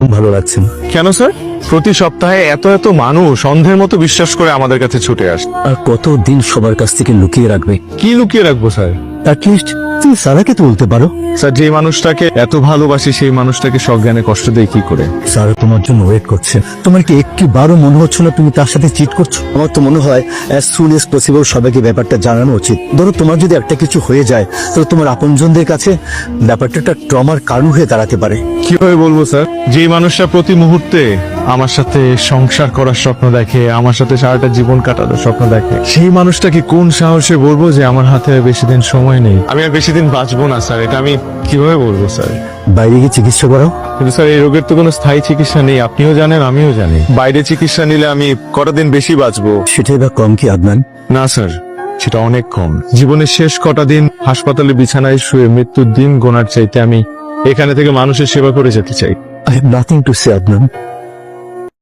ভালো লাগছে না। কেন স্যার? প্রতি সপ্তাহে এত এত মানুষ অন্ধের মতো বিশ্বাস করে আমাদের কাছে ছুটে আসে। আর কতদিন সবার কাছ থেকে লুকিয়ে রাখবে? কি লুকিয়ে রাখবো স্যার? অ্যাটলিস্ট তুমি সারাকে তো বলতে পারো। স্যার, যে মানুষটাকে এত ভালোবাসি সেই মানুষটাকে সজ্ঞানে কষ্ট দেয় কি করে? সারা তোমার জন্য ওয়েট করছে। তোমার কি একটি বারও মনে হচ্ছে না তুমি তার সাথে চিট করছো? আমার তো মনে হয় অ্যাজ সুন এজ পসিবল সবাইকে ব্যাপারটা জানানো উচিত। ধরো তোমার যদি একটা কিছু হয়ে যায় তো তোমার আপনজনদের কাছে ব্যাপারটা একটা ট্রমার কারণ হয়ে দাঁড়াতে পারে। কিভাবে বলবো স্যার? যে মানুষটা প্রতি মুহূর্তে আমার সাথে সংসার করার স্বপ্ন দেখে, আমার সাথে সারাটা জীবন কাটানোর স্বপ্ন দেখে, সেই মানুষটাকে কোন সাহসে বলবো যে আমার হাতে বেশি দিন সময় নেই, আমি আর বেশি দিন বাঁচবো না? স্যার, এটা আমি কিভাবে বলবো স্যার? বাইরে গিয়ে চিকিৎসা করাও। কিন্তু স্যার, এই রোগের তো কোনো স্থায়ী চিকিৎসা নেই, আপনিও জানেন আমিও জানি। বাইরে চিকিৎসা নিলে আমি কটা দিন বেশি বাঁচবো। সেটাই বা কম কি আদনান? না স্যার, সেটা অনেক কম। জীবনের শেষ কটা দিন হাসপাতালে বিছানায় শুয়ে মৃত্যুর দিন গোনার চাইতে আমি এখানে থেকে মানুষের সেবা করে যেতে চাই। I have nothing to say, Adnan.